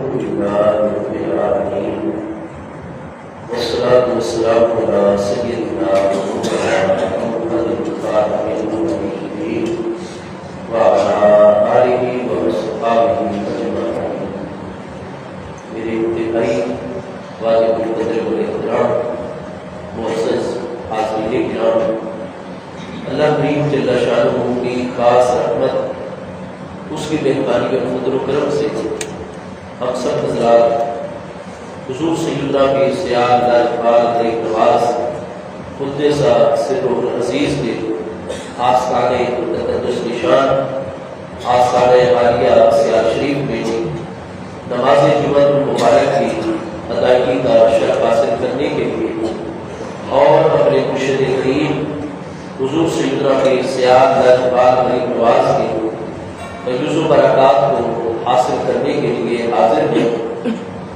لله رب العالمين والصلاة والسلام على سيدنا محمد خاتم النبيين وعلى آله وصحبه أجمعين. میرے انتہائی واجب القدر والاحترام معزز حاضرین کرام، اللہ کریم جل شانہ کی خاص رحمت، اس کی مہربانی اور فضل و کرم سے ہم سب حضرات حضور سیدنا کے سیال دربار ایک نواز قدسہ سر العزیز کے آستانِ تقدس نشان آستانِ عالیہ سیال شریف میں نماز جمعہ المبارک کی ادائیگی کا شرف حاصل کرنے کے لیے اور اپنے مرشد کریم حضور سیدنا کے سیال دربار ایک نواز کے فیض و برکات کو حاصل کرنے کے لیے حاضر ہیں.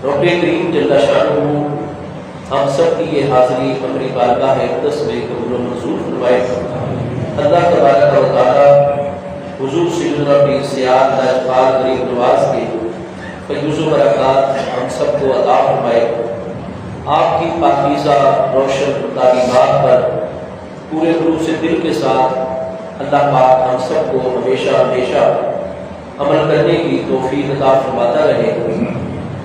رب کریم جل شانہ ہم سب کی یہ حاضری اپنی بارگاہ اقدس میں قبول و منظور فرمائے. اللہ تبارک و تعالی حضور سیدنا کے سیال دربار غریب نواز کے فیض و برکات ہم سب کو عطا فرمائے. آپ کی پاکیزہ روشن تعلیمات پر پورے خلوص دل کے ساتھ اللہ پاک ہم سب کو ہمیشہ ہمیشہ عمل کرنے کی توفیق عطا فرماتا رہے.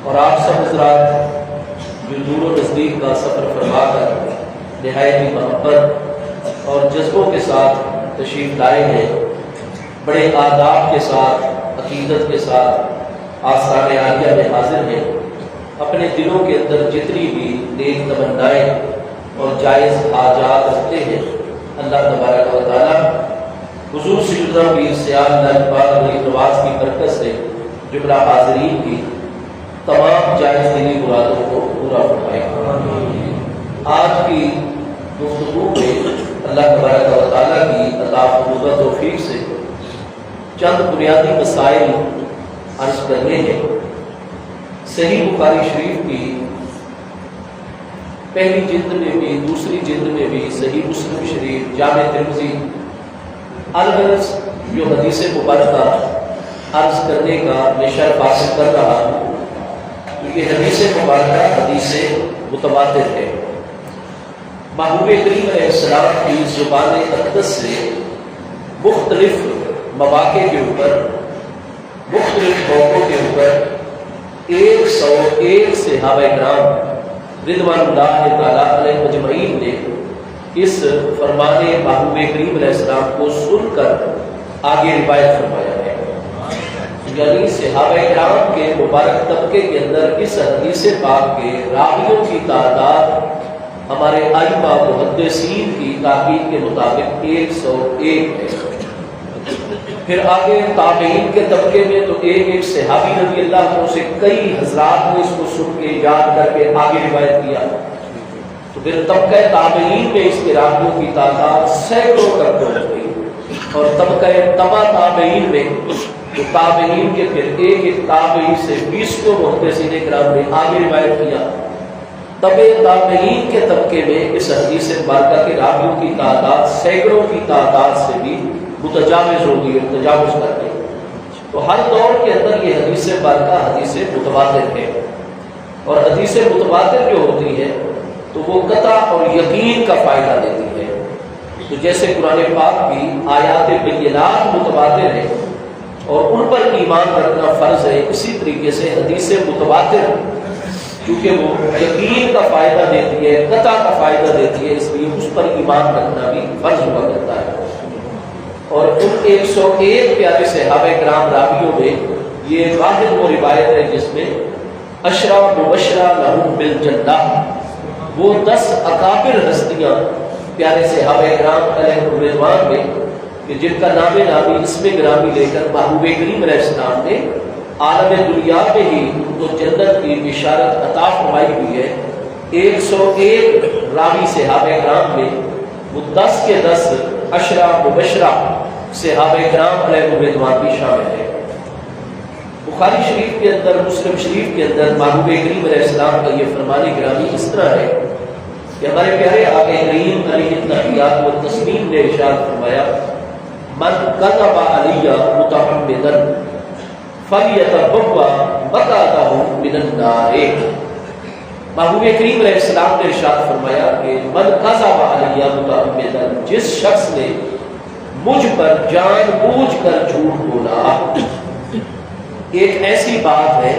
اور آپ سب حضرات جو دور و نزدیک کا سفر فرما کر نہایت محبت اور جذبوں کے ساتھ تشریف لائے ہیں، بڑے آداب کے ساتھ عقیدت کے ساتھ آستانِ عالیہ میں حاضر ہیں، اپنے دلوں کے اندر جتنی بھی نیک تمنائیں اور جائز حاجات رکھتے ہیں، اللہ تبارک و تعالی حضور سیدنا کی سیال دربار غریب نواز کی برکت سے جملہ حاضرین کی تمام جائز دلی مرادوں کو پورا فرمائے. آج کی گفتگو میں اللہ تبارک و تعالی کی عطا فرمودہ توفیق سے چند بنیادی مسائل عرض کرنے ہیں. صحیح بخاری شریف کی پہلی جلد میں بھی دوسری جلد میں بھی صحیح مسلم شریف جامع ترمذی الغرض جو حدیث مبارکہ عرض کرنے کا میں شرف حاصل کر رہا ہوں، کیونکہ حدیث مبارکہ حدیث متواتر ہے. محبوب کریم علیہ السلام کی زبان اقدس سے مختلف مواقع کے اوپر مختلف موقعوں کے اوپر 101 صحابہ کرام رضوان اللہ تعالیٰ علیہ مجمعین نے اس فرمان محبوب کریم علیہ السلام کو سن کر آگے روایت فرمایا ہے. یعنی صحابہ کرام کے مبارک طبقے کے اندر اس حدیث پاک کے راویوں کی تعداد ہمارے ائمہ محدثین کی تحقیق کے مطابق 101 ہے. پھر آگے تابعین کے طبقے میں تو ایک صحابی رضی اللہ عنہ سے کئی حضرات نے اس کو سن کے یاد کر کے آگے روایت کیا. تو پھر طبقہ تابعین میں اس کے راویوں کی تعداد سینکڑوں تک پہنچ گئی. اور طبقہ تبع تابعین میں تو تابعین کے پھر ایک تابعی سے 20 محدثین کرام نے آگے روایت کیا. تبع تابعین کے طبقے میں اس حدیث مبارکہ کے راویوں کی تعداد سینکڑوں کی تعداد سے بھی متجاوز ہوگی اور تجاوز کر گئی. تو ہر دور کے اندر یہ حدیث مبارکہ حدیث متواتر ہے. اور حدیث متواتر جو ہوتی ہے تو وہ قطع اور یقین کا فائدہ دیتی ہے. تو جیسے قرآن پاک کی آیات بینات متواتر ہے اور ان پر ایمان رکھنا فرض ہے، اسی طریقے سے حدیث متواتر کیونکہ وہ یقین کا فائدہ دیتی ہے، قطع کا فائدہ دیتی ہے، اس لیے اس پر ایمان رکھنا بھی فرض ہوا کرتا ہے. اور ان 101 پیارے صحابہ کرام راویوں میں یہ واحد وہ روایت ہے جس میں اشرا مبشرہ لہم بالجنہ، وہ 10 اکابر ہستیاں پیارے صحابہ کرام علیہ رضوان میں کہ جن کا نام نامی اسم گرامی لے کر محبوب کریم علیہ السلام نے عالم دنیا میں ہی ان کو جنت کی بشارت عطا فرمائی ہوئی ہے. 101 راوی صحابہ کرام میں وہ 10 کے 10 اشرا مبشرہ صحابہ کرام علیہ رضوان بھی شامل ہے. بخاری شریف کے اندر مسلم شریف کے اندر محبوب کریم علیہ السلام کا یہ فرمان گرامی اس طرح ہے کہ ہمارے پیارے آقا کریم علیہ التحیات و تسلیم نے ارشاد فرمایا من کذب علی متعمدا فلیتبوأ مقعدہ من النار۔ محبوب کریم علیہ السلام نے ارشاد فرمایا کہ من کذب علی متعمدا، جس شخص نے مجھ پر جان بوجھ کر جھوٹ بولا۔ ایک ایسی بات ہے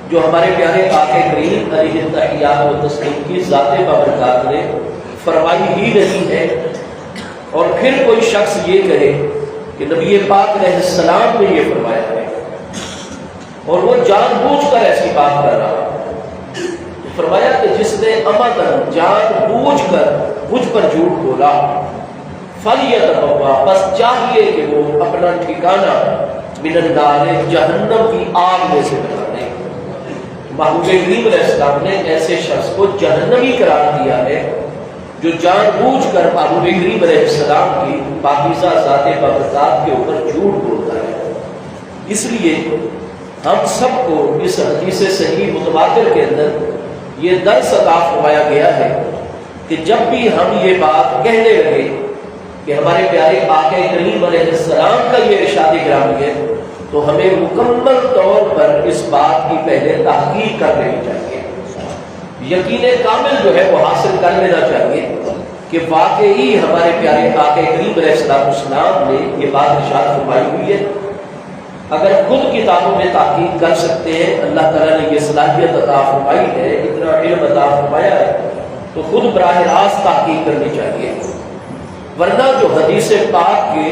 جو ہمارے پیارے آقا کریم علیہ التحیات و تسلیم کی ذات بابرکات نے فرمائی ہی نہیں ہے، اور پھر کوئی شخص یہ کہے کہ نبی پاک علیہ السلام نے یہ فرمایا ہے، اور وہ جان بوجھ کر ایسی بات کر رہا ہے۔ فرمایا کہ جس نے امدن جان بوجھ کر مجھ پر جھوٹ بولا، فلیتبوا، بس چاہیے کہ وہ اپنا ٹھکانہ من النار، جہنم کی آگ میں سے بنا لے۔ محبوب کریم علیہ السلام نے ایسے شخص کو جہنمی قرار دیا ہے جو جان بوجھ کر محبوب کریم علیہ السلام کی پاکیزہ ذات بابرکات کے اوپر جھوٹ بولتا ہے۔ اس لیے ہم سب کو اس حدیث صحیح متواتر کے اندر یہ درس عطا فرمایا گیا ہے کہ جب بھی ہم یہ بات کہنے لگے کہ ہمارے پیارے آقا کریم علیہ السلام کا یہ ارشاد گرامی ہے، تو ہمیں مکمل طور پر اس بات کی پہلے تحقیق کر لینی چاہیے، یقین کامل جو ہے وہ حاصل کر لینا چاہیے کہ واقعی ہمارے پیارے آقا کریم علیہ السلام نے یہ بات ارشاد فرمائی ہوئی ہے۔ اگر خود کتابوں میں تحقیق کر سکتے ہیں، اللہ تعالیٰ نے یہ صلاحیت عطا فرمائی ہے، اتنا علم عطا فرمایا ہے، تو خود براہ راست تحقیق کرنی چاہیے۔ ورنہ جو حدیث پاک کے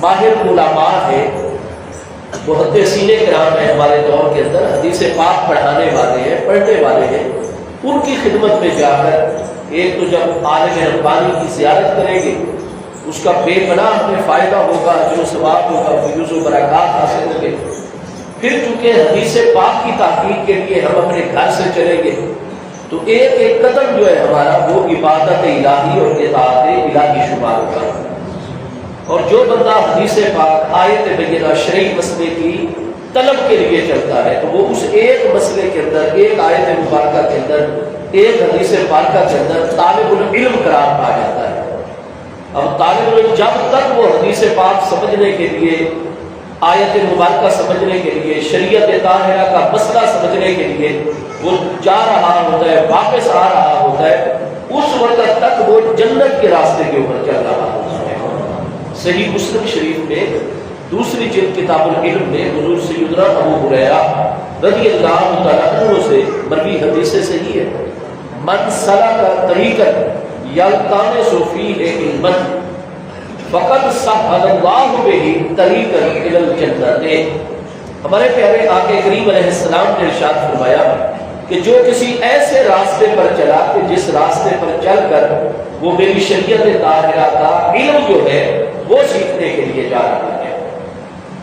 ماہر علماء ہیں، محدثین کرام ہیں ہمارے دور کے اندر، حدیث پاک پڑھانے والے ہیں، پڑھنے والے ہیں، ان کی خدمت میں جا کر ایک تو جب عالم ربانی کی زیارت کریں گے، اس کا بے پناہ ہمیں فائدہ ہوگا، جو ثواب ہوگا، فیوز و برکات حاصل ہوں گے۔ پھر چونکہ حدیث پاک کی تحقیق کے لیے ہم اپنے گھر سے چلیں گے، تو ایک ایک قدم جو ہے ہمارا وہ عبادت الہی اور اطاعت الہی شمار ہوگا۔ اور جو بندہ حدیث پاک آیت بینہ شرعی مسئلے کی طلب کے لیے چلتا ہے، تو وہ اس ایک مسئلے کے اندر، ایک آیت مبارکہ کے اندر، ایک حدیث پاکہ کے اندر طالب العلم قرار پا جاتا ہے۔ اب طالب علم جب تک وہ حدیث پاک سمجھنے کے لیے، آیت مبارکہ سمجھنے کے لیے، شریعت طاہرہ کا مسئلہ سمجھنے کے لیے وہ جا رہا ہوتا ہے، واپس آ رہا ہوتا ہے، اس وقت تک وہ جنت کے راستے کے اوپر چل رہا ہوتا ہے۔ صحیح مسلم شریف میں دوسری جلد کتاب العلم میں حضور سیدنا ابو ہریرہ رضی اللہ تعالیٰ عنہ سے مروی حدیث صحیح ہے، من سلک طریقا یلتمس فیہ علما فقد سہل اللہ بہ طریقا الی الجنۃ۔ ہمارے پیارے آقا کریم علیہ السلام نے ارشاد فرمایا کہ جو کسی ایسے راستے پر چلا کہ جس راستے پر چل کر وہ میری شریعت طاہرہ کا علم جو ہے وہ سیکھنے کے لیے جا رہا ہے۔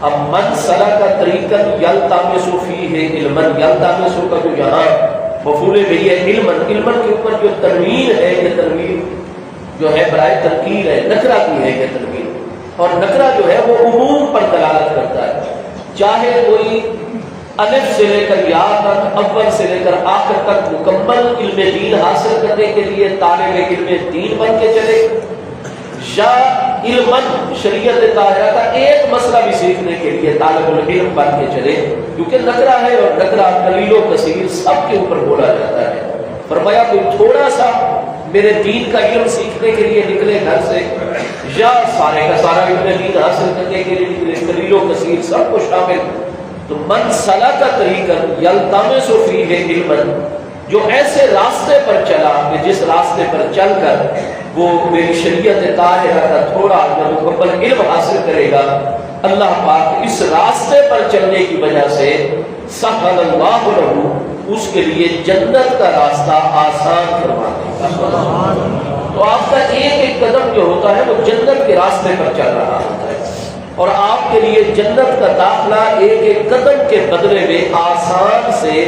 اب من سلک طریقا یلتمس فیہ علما، یلتمس کا جو یہاں مفعول بہ علما، علما کے اوپر جو تنوین ہے، یہ تنوین جو ہے برائے تنکیر ہے، نکرہ کی ہے یہ تنوین، اور نکرہ جو ہے وہ عموم پر دلالت کرتا ہے۔ چاہے کوئی الف سے لے کر یا تک، اول سے لے کر آخر تک مکمل علم دین حاصل کرنے کے لیے طالب علم دین بن کے چلے، یا علم شریعت طاہرہ کا ایک مسئلہ بھی سیکھنے کے لیے طالب العلم بن کے چلے، کیونکہ نکرہ ہے اور نکرہ قلیل و کثیر سب کے اوپر بولا جاتا ہے۔ فرمایا کوئی تھوڑا سا میرے دین کا علم سیکھنے کے لیے نکلے گھر سے، یا سارے کا سارا علم دین حاصل کرنے کے لیے نکلے، قلیل و کثیر سب کو شامل، تو من سلک طریقا یلتمس فیہ علما، جو ایسے راستے پر چلا کہ جس راستے پر چل کر وہ میری شریعت طاہرہ کا تھوڑا یا مکمل علم حاصل کرے گا، اللہ پاک اس راستے پر چلنے کی وجہ سے سہل اللہ لہ، اس کے لیے جنت کا راستہ آسان کروا دے گا۔ تو آپ کا ایک ایک قدم جو ہوتا ہے وہ جنت کے راستے پر چل رہا ہوتا ہے، اور آپ کے لیے جنت کا داخلہ ایک ایک قدم کے بدلے میں آسان سے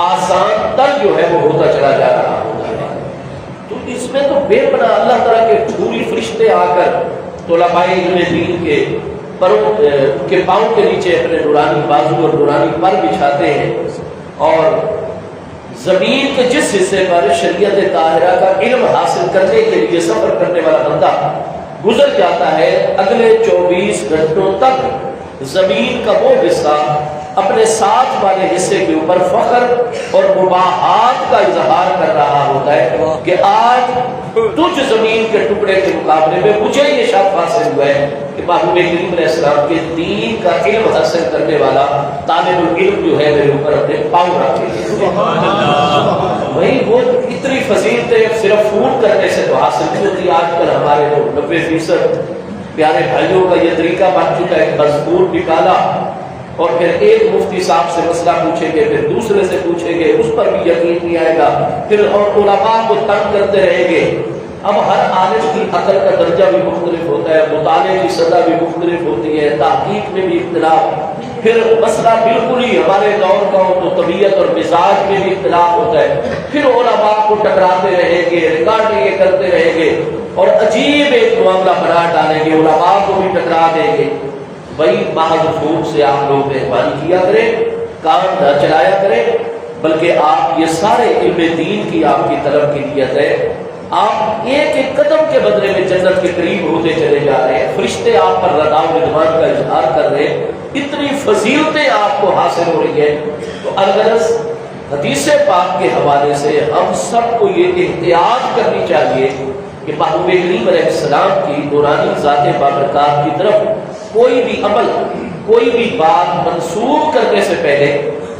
آسان تر جو ہے وہ ہوتا چلا جا رہا ہوتا ہے۔ تو اس میں تو بے پناہ اللہ تعالیٰ کے پوری فرشتے آ کر طلباء علم دین کے پروں کے پاؤں کے نیچے اپنے نورانی بازو اور نورانی پر بچھاتے ہیں، اور زمین کے جس حصے پر شریعت طاہرہ کا علم حاصل کرنے کے لیے سفر کرنے والا بندہ گزر جاتا ہے، اگلے 24 گھنٹوں تک زمین کا وہ حصہ اپنے ساتھ والے حصے کے اوپر فخر اور مباحات کا اظہار کر رہا ہوتا ہے کہ آج تجھ زمین کے ٹکڑے کے مقابلے میں مجھے یہ شرف حاصل ہوا ہے کہ محبوب کریم علیہ السلام کے دین کا علم حاصل کرنے والا طالب العلم جو ہے میرے اوپر اپنے پاؤں رکھے. وہی وہ اتنی فضیلتیں صرف فون کرنے سے تو حاصل نہیں ہوتی. آج کل ہمارے جو 90% پیارے بھائیوں کا یہ طریقہ بن چکا ہے، مضمون نکالا اور پھر ایک مفتی صاحب سے مسئلہ پوچھیں گے، پھر دوسرے سے پوچھیں گے، اس پر بھی یقین نہیں آئے گا، پھر اور علماء کو تنگ کرتے رہیں گے. اب ہر عالم کی عقل کا درجہ بھی مختلف ہوتا ہے، مطالعے کی سطح بھی مختلف ہوتی ہے، تحقیق میں بھی اختلاف، پھر مسئلہ بالکل ہی ہمارے دور کا ہو تو طبیعت اور مزاج میں بھی اختلاف ہوتا ہے. پھر علماء کو ٹکراتے رہیں گے، ریکارڈنگ کرتے رہیں گے اور عجیب ایک معاملہ بنا ڈالیں گے، علماء کو بھی ٹکرا دیں گے. وہی محض فون سے آپ لوگ مہربانی کیا کریں، کام نہ چلایا کریں، بلکہ آپ یہ سارے علم دین کی آپ کی طرف کی نیت ہے. آپ ایک ایک قدم کے بدلے میں جنت کے قریب ہوتے چلے جا رہے ہیں. فرشتے آپ پر رضا و رضوان کا اظہار کر رہے ہیں، اتنی فضیلتیں آپ کو حاصل ہو رہی ہیں. تو الغرض حدیث پاک کے حوالے سے ہم سب کو یہ احتیاط کرنی چاہیے کہ محبوب کریم علیہ السلام کی نورانی ذات بابرکات کی طرف کوئی بھی عمل، کوئی بھی بات منسوخ کرنے سے پہلے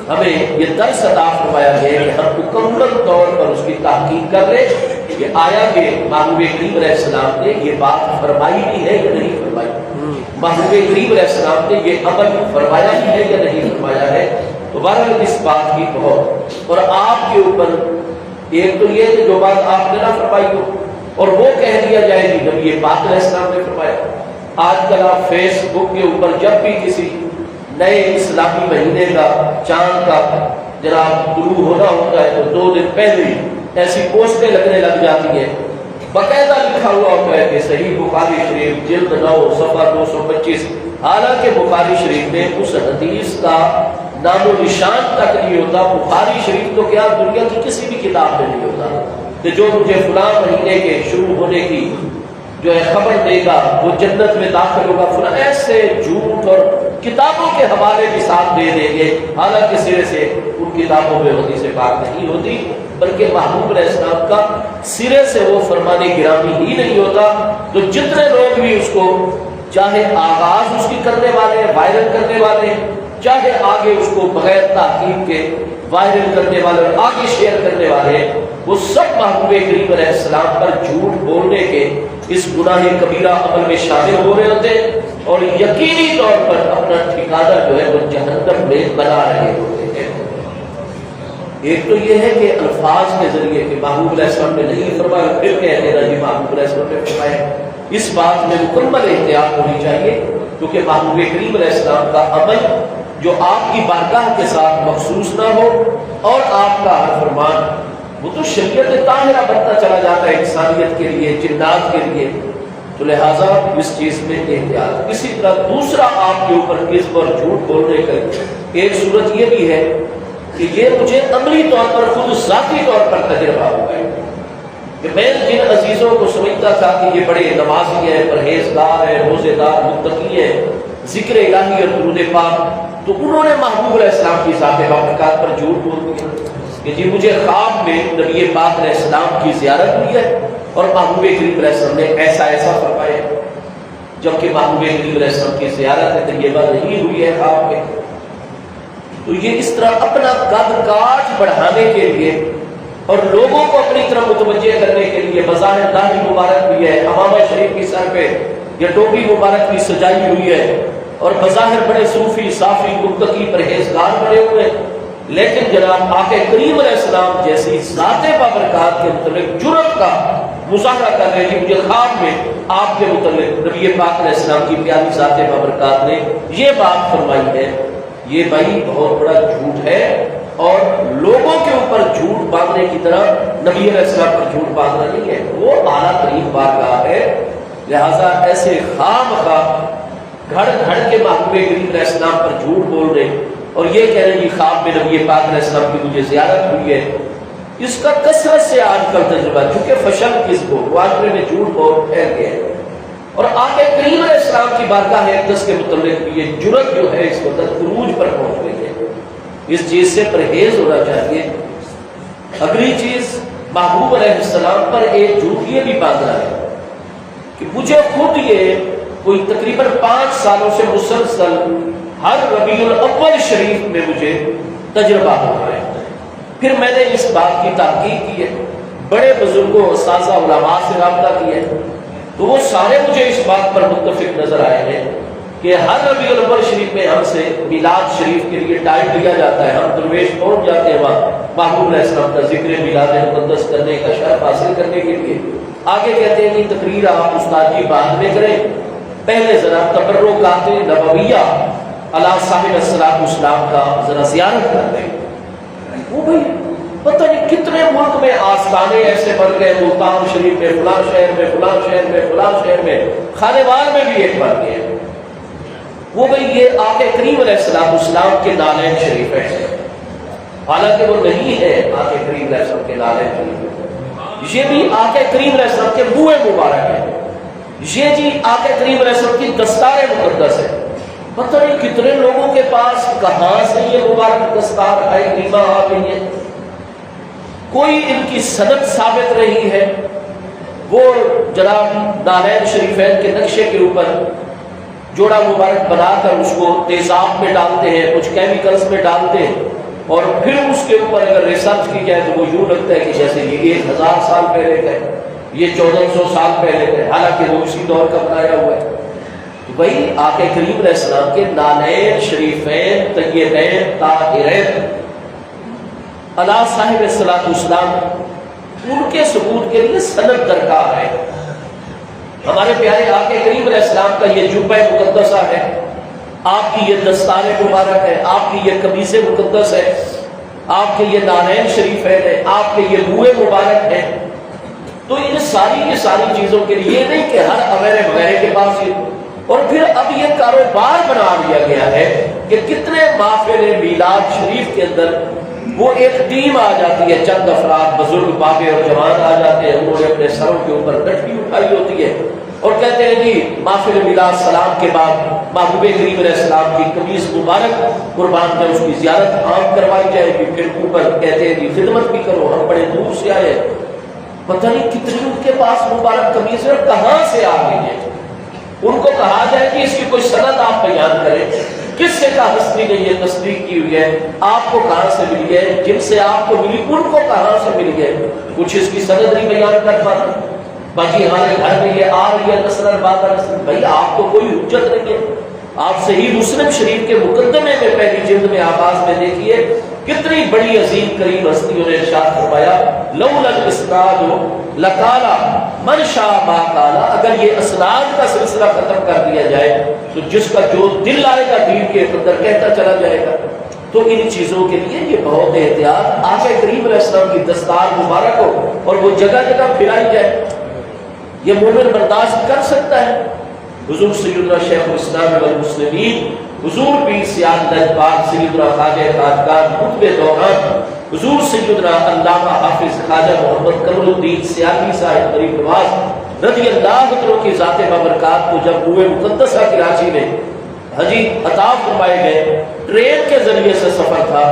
ہمیں یہ درس عطا فرمایا گیا کہ ہم مکمل طور پر اس کی تحقیق کر لیں کہ آیا کہ محبوب کریم علیہ السلام نے یہ بات فرمائی بھی ہے یا نہیں فرمائی، محبوب کریم علیہ السلام نے یہ عمل فرمایا بھی ہے یا نہیں فرمایا ہے. تو بہرحال اس بات کی بہت اور آپ کے اوپر ایک تو یہ کہ جو بات آپ نے نہ فرمائی ہو اور وہ کہہ دیا جائے گی جب یہ پاک علیہ السلام نے فرمایا. آج کل آپ فیس بک کے اوپر جب بھی کسی نئے اسلامی مہینے کا چاند کا جناب طلوع ہونا ہوتا ہے تو 2 دن پہلے ہی ایسی پوسٹیں لگنے لگ جاتی ہیں، باقاعدہ لکھا ہوا ہوتا ہے کہ صحیح بخاری شریف جلد 9 صفحہ 225. حالانکہ بخاری شریف میں اس حدیث کا نام و نشان تک نہیں ہوتا. بخاری شریف تو کیا دنیا کی کسی بھی کتاب میں نہیں ہوتا کہ جو مجھے فلاں مہینے کے شروع ہونے کی جو ہے خبر دے گا وہ جنت میں داخل ہوگا. فلاں ایسے جھوٹ اور کتابوں کے حوالے بھی ساتھ دے دیں گے، حالانکہ سرے سے ان کتابوں میں حدیث پاک نہیں ہوتی، بلکہ محبوب علیہ السلام کا سرے سے وہ فرمان گرامی ہی نہیں ہوتا. تو جتنے لوگ بھی اس کو چاہے آغاز اس کی کرنے والے ہیں، وائرل کرنے والے ہیں، چاہے آگے اس کو بغیر تحقیق کے وائرل کرنے والے اور آگے شیئر کرنے والے ہیں، وہ سب محبوب کریم علیہ السلام پر جھوٹ بولنے کے اس گناہ کبیرہ عمل میں شامل ہو رہے ہوتے اور یقینی طور پر اپنا ٹھکانہ جو ہے وہ جہنم میں بنا رہے ہوتے ہیں. ایک تو یہ ہے کہ الفاظ کے ذریعے کہ محبوب علیہ السلام نے نہیں فرمایا پھر کہہ دینا جی محبوب علیہ السلام نے فرمایا. اس بات میں مکمل احتیاط ہونی چاہیے کیونکہ محبوب کریم علیہ السلام کا عمل جو آپ کی بارگاہ کے ساتھ مخصوص نہ ہو اور آپ کا ہر فرمان وہ تو شریعت طاہرہ بنتا چلا جاتا ہے انسانیت کے لیے، جنات کے لیے. تو لہٰذا اس چیز میں احتیاط. اسی طرح دوسرا آپ کے اوپر کذب اور جھوٹ بولنے کا ایک صورت یہ بھی ہے کہ یہ مجھے عملی طور پر خود ذاتی طور پر تجربہ ہوا ہے کہ میں جن عزیزوں کو سمجھتا تھا کہ یہ بڑے نمازی ہیں، پرہیزگار ہیں، روزے دار، متقی ہیں، ذکر الہی اور درود پاک، تو انہوں نے محبوب علیہ السلام کی ذات بابرکات پر جھوٹ بول دیا کہ جی مجھے خواب میں نبی پاک علیہ السلام کی زیارت ہوئی ہے اور محبوب کریم علیہ السلام نے ایسا ایسا فرمایا، جبکہ محبوب کریم علیہ السلام کی زیارت طیبہ نہیں ہوئی ہے خواب میں. تو یہ اس طرح اپنا قد کاٹ بڑھانے کے لیے اور لوگوں کو اپنی طرف متوجہ کرنے کے لیے بظاہر داڑھی مبارک بھی ہے، امامہ شریف کی سر پہ یا ٹوپی مبارک بھی سجائی ہوئی ہے اور بظاہر بڑے صوفی صافی متقی پرہیزگار بنے ہوئے، لیکن جناب آقا کریم علیہ السلام جیسی ذات بابرکات کے متعلق جرأت کا مظاہرہ کر رہے ہیں. مجھے خواب میں آپ کے متعلق نبی پاک علیہ السلام کی پیاری ذات بابرکات نے یہ بات فرمائی ہے. یہ بھائی بہت بڑا جھوٹ ہے اور لوگوں کے اوپر جھوٹ باندھنے کی طرح نبی علیہ السلام پر جھوٹ باندھنا نہیں ہے، وہ اعلیٰ ترین بارگاہ ہے. لہٰذا ایسے خواہ گھڑ کے محبوب کریم علیہ السلام پر جھوٹ بول رہے اور یہ کہہ رہے ہیں خواب میں نبی پاک علیہ السلام کی مجھے زیارت ہوئی ہے. اس کا کثرت سے آج کل تجربہ چونکہ فشل کس کو معاشرے میں جھوٹ بہت پھیل گیا ہے. اور آقا کریم علیہ السلام کی بارگاہ اقدس کے متعلق یہ جرت جو ہے اس وقت عروج پر پہنچ گئی ہے. اس چیز سے پرہیز ہونا چاہیے. اگلی چیز محبوب علیہ السلام پر ایک جھوٹ یہ بھی باندھنا ہے کہ مجھے خود یہ کوئی تقریباً 5 سالوں سے مسلسل ہر ربیع الاول شریف میں مجھے تجربہ ہو رہا ہے. پھر میں نے اس بات کی تحقیق کی ہے، بڑے بزرگوں اساتذہ علماء سے رابطہ کیا ہے، تو وہ سارے مجھے اس بات پر متفق نظر آئے ہیں کہ ہر ربیع الاول شریف میں ہم سے میلاد شریف کے لیے ٹائم لیا جاتا ہے. ہم درویش پہنچ جاتے ہیں وہاں محبوب علیہ السلام کا ذکر میلاد مقدس کرنے کا شرف حاصل کرنے کے لیے. آگے کہتے ہیں کہ تقریر آپ استاد جی بعد میں کریں، پہلے ذرا تبرکات نبویہ علی صاحب الصلاۃ والسلام کا ذرا زیارت کر لیں. وہ بھائی پتہ نہیں کتنے ملک میں آستانے ایسے بن گئے، ملتان شریف میں، فلاں شہر میں، فلاں شہر میں، فلاں شہر میں، خانوار میں بھی ایک بن گئے. وہ بھائی یہ آقا کریم علیہ السلام کے نالین شریف ہے، حالانکہ وہ نہیں ہے آقا کریم علیہ السلام کے نالین شریف. یہ بھی آقا کریم علیہ السلام کے منہ مبارک ہے. یہ جی آقا کریم علیہ السلام کی دستار مقدس ہے. پتہ نہیں کتنے لوگوں کے پاس کہاں سے یہ مبارک دستار آئی کریمہ آ گئی ہے، کوئی ان کی سند ثابت رہی ہے. وہ جناب نالین شریفین کے نقشے کے اوپر جوڑا مبارک بنا کر اس کو تیزاب میں ڈالتے ہیں، کچھ کیمیکلز میں ڈالتے ہیں، اور پھر اس کے اوپر اگر ریسرچ کی جائے تو وہ یوں لگتا ہے کہ جیسے یہ 1000 سال پہلے کا ہے، یہ 1400 سال پہلے کا ہے، حالانکہ وہ اسی دور کا بنایا ہوا ہے. تو بھائی آقا کریم علیہ السلام کے نالین شریفین طیبین طاہرین علی صاحب الصلاۃ والسلام، ان کے ثبوت کے لیے سند درکار ہے. ہمارے پیارے آقا کریم علیہ السلام کا یہ جبہ مقدسہ ہے، آپ کی یہ دستار مبارک ہے، آپ کی یہ قمیص مقدس ہے، آپ کے یہ نالین شریفین ہے، آپ کے یہ منہ مبارک ہے. تو ان ساری کی ساری چیزوں کے لیے یہ نہیں کہ ہر اویرے وغیرہ کے پاس یہ، اور پھر اب یہ کاروبار بنا دیا گیا ہے کہ کتنے محفل میلاد شریف کے اندر وہ ایک ٹیم آ جاتی ہے، چند افراد بزرگ بابے اور جوان آ جاتے ہیں، انہوں نے اپنے سروں کے اوپر لٹھی اٹھائی ہوتی ہے اور کہتے ہیں جی محفل میلاد سلام کے بعد محبوب کریم علیہ السلام کی قمیص مبارک قربان کر اس کی زیارت عام کروائی جائے گی. پھر اوپر کہتے ہیں جی خدمت بھی کرو، ہم بڑے دور سے آئے. پتہ نہیں کتنی ان کے پاس مبارک قمیص ہے، کہاں سے آ گئی ہے. ان کو کہا جائے کہ اس کی کوئی سند آپ بیان کریں، کس سے کا ہستی نے یہ تصدیق کی ہوئی ہے، آپ کو کہاں سے ملی ہے، جن سے آپ کو ملی ان کو کہاں سے ملی ہے، کچھ اس کی سند نہیں بیان کر پاتا. باقی ہمارے گھر میں یہ آ رہی ہے نسل بعد نسل. بھائی آپ کو کوئی حجت نہیں ہے. آپ صحیح مسلم شریف کے مقدمے میں پہلی جلد میں آغاز میں دیکھیے کتنی بڑی عظیم کریم ہستیوں نے ارشاد فرمایا لولا الاسناد لقال من شاء ما قال. اگر یہ اسناد کا سلسلہ ختم کر دیا جائے تو جس کا جو دل آئے گا دین کے اندر کہتا چلا جائے گا. تو ان چیزوں کے لیے یہ بہت احتیاط. آقا کریم علیہ السلام کی دستار مبارک ہو اور وہ جگہ جگہ پھیلائی جائے، یہ مومن برداشت کر سکتا ہے. حضور سیدنا شیخ الاسلام والمسلمین حضور پیر سیاد نجبان سیدنا خواجہ خواجگان خطب دوران حضور سیدنا علامہ حافظ خواجہ محمد کمال الدین سیاسی صاحب غریب نواز رضی اللہ عنہ کی ذات بابرکات کو جب روح مقدسہ کراچی میں حجی عطا فرمائے گئے، ٹرین کے ذریعے سے سفر تھا.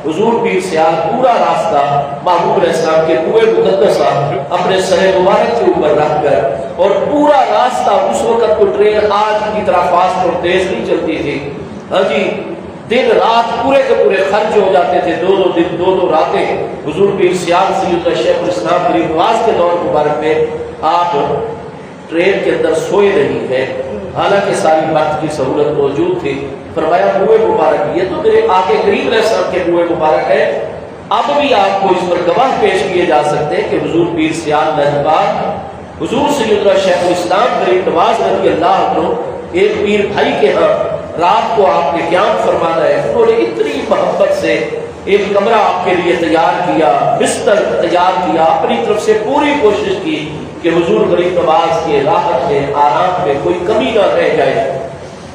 حضور پیر سیاد پورا راستہ محبوب علیہ السلام کے روح مقدسہ اپنے سر مبارک کے اوپر رکھ کر، اور پورا راستہ اس وقت کو ٹرین آج کی طرح فاسٹ اور تیز نہیں چلتی تھی. حجی دن رات پورے کے پورے خرچ ہو جاتے تھے، 2 دن 2 راتیں حضور پیر سیاد سیدنا شیخ الاسلام غریب نواز کے دور مبارک میں آپ ٹرین کے اندر سوئے رہی ہے، حالانکہ ساری وقت کی سہولت موجود تھی. فرمایا منہ مبارک، یہ تو میرے آقا کریم علیہ السلام کے منہ مبارک ہے. اب بھی آپ کو اس پر گواہ پیش کیے جا سکتے ہیں کہ حضور پیر سیاد نجبان حضور سیدنا شیخ الاسلام غریب نواز رضی اللہ عنہ ایک پیر بھائی کے ہاں رات کو آپ نے قیام فرمانا ہے. انہوں نے اتنی محبت سے ایک کمرہ آپ کے لیے تیار کیا، بستر تیار کیا، اپنی طرف سے پوری کوشش کی کہ حضور غریب نواز کے راحت میں آرام میں کوئی کمی نہ رہ جائے.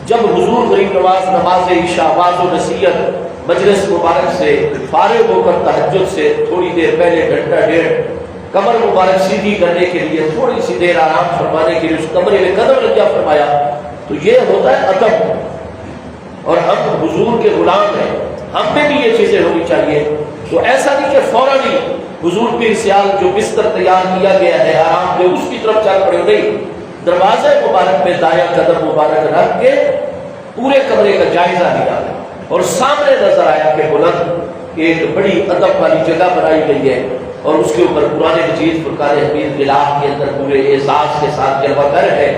جب حضور غریب نواز نماز عشاء واز و نصیحت مجلس مبارک سے فارغ ہو کر تہجد سے تھوڑی دیر پہلے گھنٹہ ڈیڑھ کمر مبارک سیدھی کرنے کے لیے تھوڑی سی دیر آرام فرمانے کے لیے اس کمرے میں قدم رکھا فرمایا، تو یہ ہوتا ہے ادب۔ اور ہم حضور کے غلام ہیں، ہم میں بھی یہ چیزیں ہونی چاہیے۔ تو ایسا نہیں کہ فوراً ہی حضور پیر سیال جو بستر تیار کیا گیا ہے آرام دے اس کی طرف چل پڑے، نہیں، دروازے مبارک میں دایاں قدم مبارک رکھ کے پورے کمرے کا جائزہ لیا اور سامنے نظر آیا کہ بلند ایک بڑی ادب والی جگہ بنائی گئی ہے اور اس کے اوپر قرآن مجید فرقان حمید غلاف کے اندر پورے اعزاز کے ساتھ جلوہ گر ہے۔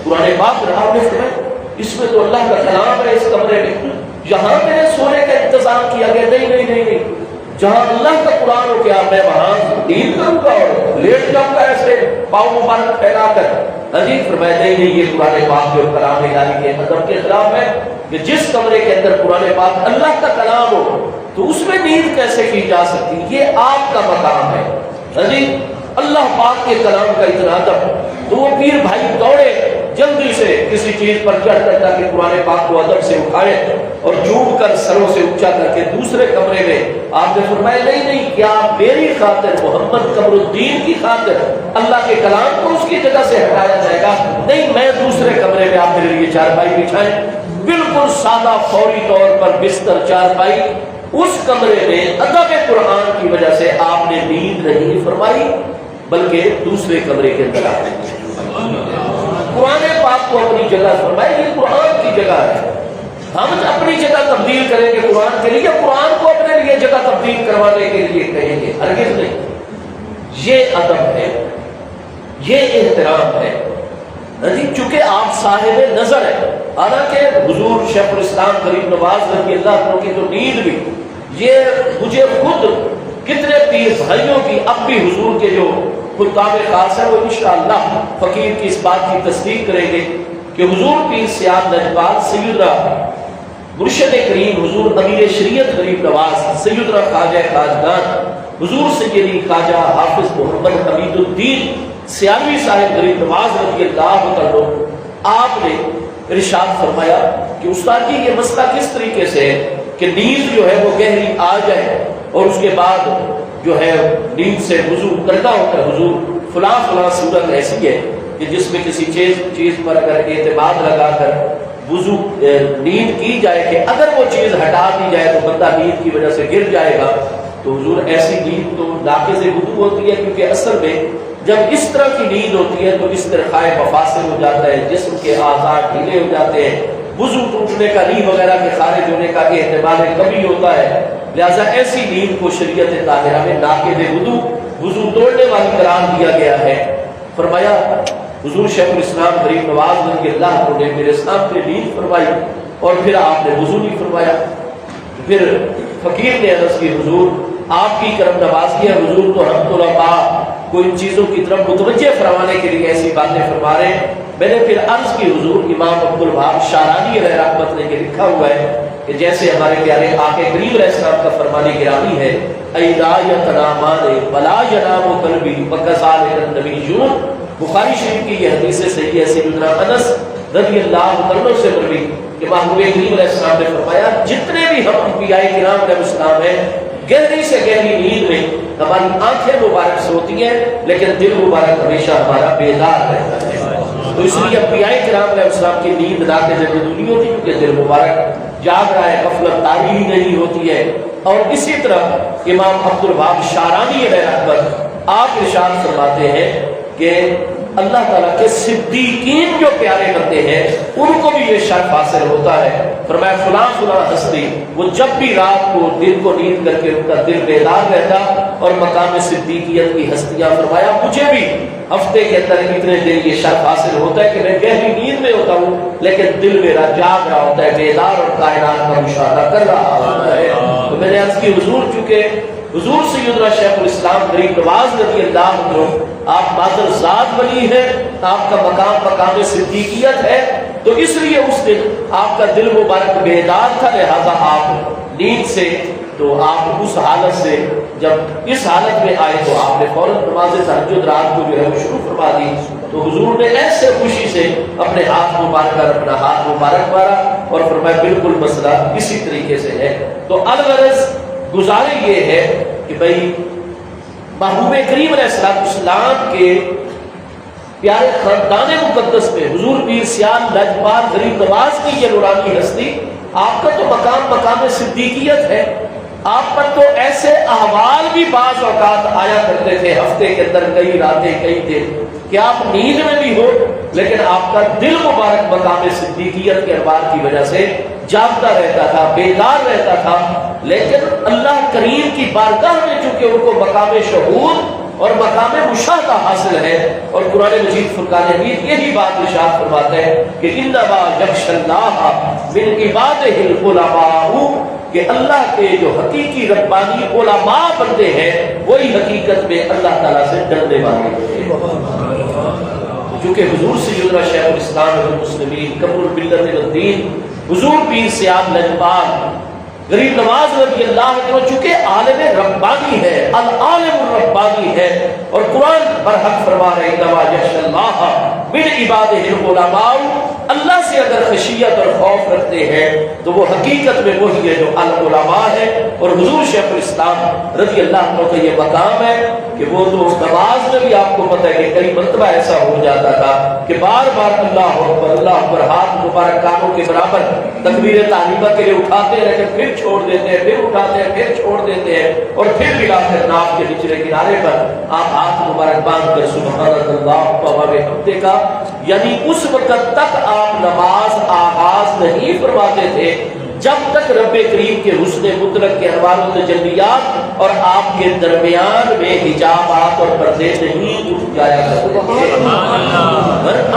قرآن پاک رہا ہے، اس میں تو اللہ کا کلام ہے، اس کمرے میں یہاں میرے سونے کا انتظام کیا گیا، نہیں نہیں نہیں نہیں، جہاں اللہ کا قرآن ہو کیا میں وہاں نیند کروں گا اور لیٹ جاؤں گا ایسے پاؤں مبارک پھیلا کر؟ عجیب فرمایا نہیں نہیں، یہ قرآن پاک جو کلام الہی کے ادب کے خلاف ہے کہ جس کمرے کے اندر قرآن پاک اللہ کا کلام ہو تو اس میں نیند کیسے کی جا سکتی؟ یہ آپ کا مقام ہے۔ عجیب اللہ پاک کے کلام کا اتنا ادب، تو وہ پیر بھائی دوڑے جلدی سے کسی چیز پر چڑھ کر تاکہ قرآن پاک کو ادب سے اٹھائے اور جھوٹ کر سروں سے اونچا کر کے دوسرے کمرے میں آپ نے فرمایا نہیں نہیں، کیا میری خاطر محمد قمر الدین کی خاطر اللہ کے کلام کو اس کی جگہ سے ہٹایا جائے گا؟ نہیں، میں دوسرے کمرے میں آپ میرے لیے چارپائی بچھائیں، بالکل سادہ فوری طور پر بستر چارپائی، اس کمرے میں ادب قرآن کی وجہ سے آپ نے نیند نہیں فرمائی بلکہ دوسرے کمرے کے اندر آپ نے قرآن پاک کو اپنی جگہ فرمائے۔ یہ قرآن کی جگہ ہے، ہم اپنی جگہ تبدیل کریں گے قرآن کے لیے، قرآن کو اپنے لیے جگہ تبدیل کروانے کے لیے کہیں گے؟ ہرگز نہیں۔ یہ ادب ہے، یہ احترام ہے، چونکہ آپ صاحب نظر ہیں۔ حالانکہ حضور شیخ الاسلام غریب نواز رضی اللہ عنہ کی تو نیند بھی، یہ مجھے خود کتنے پیر بھائیوں کی اب بھی حضور کے جو خطاب خاص ہے وہ انشاءاللہ فقیر کی اس بات کی تصدیق کریں گے کہ حضور پیر سیاد نجبال سیدنا مرشد کریم حضور امیر شریعت غریب نواز سیدنا خواجہ خواجگان حضور سیدی خواجہ حافظ محمد حمید الدین سیالوی صاحب غریب نواز رضی اللہ عنہ، آپ نے ارشاد فرمایا کہ استاد جی یہ مسئلہ کس طریقے سے ہے کہ نیند جو ہے وہ گہری آ جائے اور اس کے بعد جو ہے نیند سے وضو کرنا ہوتا ہے، حضور فلاں فلاں صورت ایسی ہے کہ جس میں کسی چیز پر اگر اعتماد لگا کر وضو نیند کی جائے کہ اگر وہ چیز ہٹا دی جائے تو بندہ نیند کی وجہ سے گر جائے گا، تو حضور ایسی نیند تو ناقض وضو ہوتی ہے، کیونکہ اصل میں جب اس طرح کی نیند ہوتی ہے تو استرخاء مفاصل ہو جاتا ہے، جسم کے اعضاء ڈھیلے ہو جاتے ہیں، وضو ٹوٹنے کا، ری وغیرہ کے خارج ہونے کا احتمال کبھی ہوتا ہے، لہذا ایسی نیند کو شریعت طاہرہ میں ناقض وضو توڑنے والی قرار دیا گیا ہے۔ فرمایا حضور شیخ الاسلام غریب نواز رضی اللہ عنہ نے میرے سامنے نیند فرمائی اور پھر آپ نے وضو نہیں فرمایا۔ پھر فقیر نے عرض کی حضور آپ کی کرم نوازی ہے، حضور تو ہم طلباء کو ان چیزوں کی طرف متوجہ فرمانے کے لیے ایسی باتیں فرما رہے ہیں۔ میں نے پھر عرض کی حضور امام عبدالوہاب شارانی علیہ رحمت نے یہ لکھا ہوا ہے کہ جیسے ہمارے پیارے آقا کریم علیہ السلام کا فرمان گرامی ہے، اے لا یتنامان ولا ینام قلبی وکذالک النبیون، بخاری شریف کی یہ حدیث صحیح ہے، سیدنا انس رضی اللہ عنہ سے مروی کہ محبوب کریم علیہ السلام نے فرمایا جتنے بھی ہم انبیاء کرام علیہ السلام ہیں گہری سے گہری نیند میں ہماری آنکھیں مبارک سوتی ہیں لیکن دل مبارک ہمیشہ ہمارا بیدار رہتا ہے۔ تو اس لیے انبیاء کرام علیہ السلام کی نیند ناقض وضو نہیں ہوتی کیونکہ دل مبارک جاگ رہا ہے، غفلت طاری ہی نہیں ہوتی ہے۔ اور اسی طرح امام عبدالوہاب شارانی علیہ رحمت آپ ارشاد فرماتے ہیں کہ اللہ تعالیٰ کے صدیقین جو پیارے کرتے ہیں ان کو بھی یہ شرف حاصل ہوتا ہے۔ فرمایا فلاں فلاں ہستی وہ جب بھی رات کو دل کو نیند کر کے ان کا دل بیدار رہتا اور مقام صدیقیت کی ہستیاں، فرمایا مجھے بھی ہفتے کے اندر اتنے دن یہ شرف حاصل ہوتا ہے کہ میں گہری نیند میں ہوتا ہوں لیکن دل میرا جاگ رہا ہوتا ہے، بیدار اور کائنات کا مشاہدہ کر رہا ہوتا ہے۔ تو میں نے عرض کی حضور چونکہ حضور سیدنا شیخ الاسلام غریب نواز رضی اللہ عنہ آپ مادر ذات ولی ہیں، آپ کا مقام صدیقیت ہے، تو اس لیے اس دن آپ کا دل مبارک بیدار تھا، لہذا آپ نیند سے تو آپ اس حالت سے جب اس حالت میں آئے تو آپ نے فوراً نماز تہجد رات کو جو ہے وہ شروع فرما دی۔ تو حضور نے ایسے خوشی سے اپنے ہاتھ مبارک کر اپنا ہاتھ مبارک مارا اور فرمایا بالکل مسئلہ اسی طریقے سے ہے۔ تو الغرض گزارش یہ ہے کہ بھائی محبوب کریم علیہ السلام کے پیارے خاندان مقدس میں حضور پیر سیال لجپال غریب نواز کی یہ نورانی ہستی، آپ کا تو مقام صدیقیت ہے، آپ پر تو ایسے احوال بھی بعض اوقات آیا کرتے تھے ہفتے کے اندر کئی راتیں کئی دن کہ آپ نیند میں بھی ہو لیکن آپ کا دل مبارک مقام صدیقیت کے انوار کی وجہ سے جاگتا رہتا تھا، بیدار رہتا تھا۔ لیکن اللہ کریم کی بارگاہ میں چونکہ ان کو مقام شہود اور مقام مشاہدہ حاصل ہے، اور قرآن مجید فرقان حمید یہی بات ارشاد فرماتا ہے کہ انما یخشی اللہ من عبادہ العلماء، کہ اللہ کے جو حقیقی ربانی علماء بندے ہیں وہی حقیقت میں اللہ تعالیٰ سے ڈرنے والے ہیں۔ چونکہ حضور سیدنا شیخ الاسلام والمسلمین قمر الملت والدین حضور پیر سیاد لجپال غریب نواز رضی اللہ عنہ چونکہ عالم ربانی ہے، العالم الربانی ہے، اور قرآن برحق فرما رہے انما یخشی اللہ من عبادہ العلماء، اللہ سے اگر خشیت اور خوف رکھتے ہیں تو وہ حقیقت میں وہی ہے جو العلماء ہے۔ اور حضور شیخ الاسلام رضی اللہ عنہ کا یہ مقام ہے کہ وہ تو نماز میں بھی آپ کو پتہ ہے کہ کئی مرتبہ ایسا ہو جاتا تھا کہ بار بار اللہ اکبر ہاتھ مبارک کانوں کے برابر تکبیر تعلیمہ کے لیے اٹھاتے رہتے ہیں، پھر چھوڑ دیتے ہیں، پھر اٹھاتے ہیں، پھر چھوڑ دیتے ہیں، اور پھر ملا کر ناف کے نچلے کنارے پر آپ ہاتھ مبارک باندھ کر سبحان اللہ و بحمدہ کا، یعنی اس وقت تک آپ نماز آغاز نہیں فرماتے تھے جب تک رب کریم کے حسن مطلق کے انوار و تجلیات اور آپ کے درمیان میں حجابات اور پردے نہیں اٹھ جایا کرتے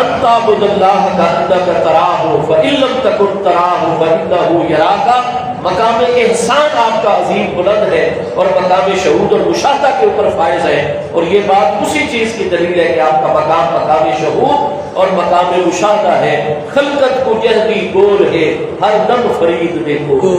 انتعبد اللہ کانک تراہ فإن لم تکن تراہ فإنہ یراک۔ مقام احسان آپ کا عظیم بلند ہے اور مقام شہود اور مشاہدہ کے اوپر فائز ہے، اور یہ بات اسی چیز کی دلیل ہے کہ آپ کا مقام شہود اور مقام مشاہدہ ہے۔ خلقت کو جہدی گول ہے ہر دم فرید دیکھو،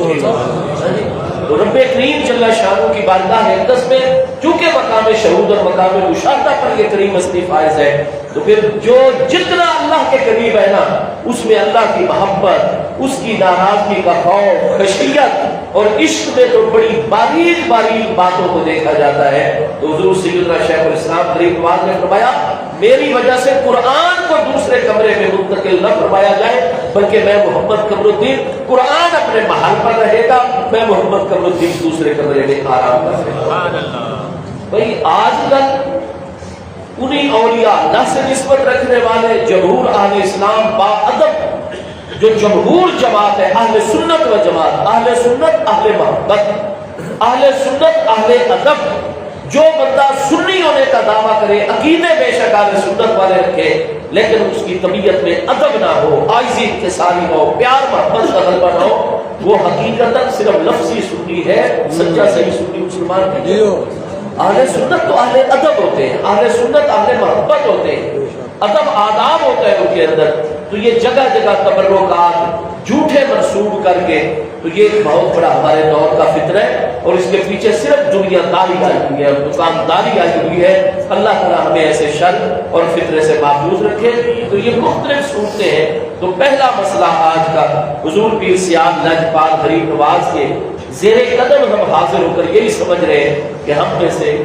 تو رب کریم جل شانہ کی بارگاہ اقدس میں چونکہ مقام شہود اور مقام مشاہدہ پر یہ کریم ہستی فائز ہے، تو پھر جو جتنا اللہ کے قریب ہے نا اس میں اللہ کی محبت، اس کی ناراضگی کا خوف، خشیت اور عشق میں تو بڑی باریک باریک باتوں کو دیکھا جاتا ہے۔ تو حضور سیدنا شیخ الاسلام غریب نواز نے فرمایا میری وجہ سے قرآن کو دوسرے کمرے میں منتقل نہ فرمایا جائے، بلکہ میں محمد قمر الدین قرآن اپنے محل پر رہے گا، میں محمد قمر الدین دوسرے کمرے میں آرام کرے گا۔ بھئی آج کل انہی اولیاء اللہ سے نسبت رکھنے والے جمہور اہل اسلام با ادب جو جمہور جماعت ہے، اہل سنت و جماعت، اہل سنت اہل محبت، اہل سنت اہل ادب، جو بندہ سنی ہونے کا دعویٰ کرے، عقیدے بے شک اہل سنت والے رکھے، لیکن اس کی طبیعت میں ادب نہ ہو، عاجزی انکساری نہ ہو، پیار محبت کا غلبہ نہ ہو، وہ حقیقتاً صرف لفظی سنی ہے، سچا صحیح سنی مسلمان نہیں ہے۔ اہل سنت تو اہل ادب ہوتے ہیں، اہل سنت اہل محبت ہوتے ہیں، ادب آداب ہوتا ہے ان کے اندر۔ تو یہ جگہ جگہ تبرکات جھوٹے منسوب کر کے، تو یہ ایک بہت بڑا ہمارے دور کا فطرہ ہے، اور اس کے پیچھے صرف دنیا داری آئی ہوئی ہے، دکانداری آئی ہوئی ہے۔ اللہ تعالیٰ ہمیں ایسے شر اور فطرے سے محفوظ رکھے۔ تو یہ مختلف صورتیں ہیں۔ تو پہلا مسئلہ آج کا حضور پیر سیاد لجپال غریب نواز کے زیر قدم ہم حاضر ہو کر یہی سمجھ رہے ہیں کہ ہم میں سے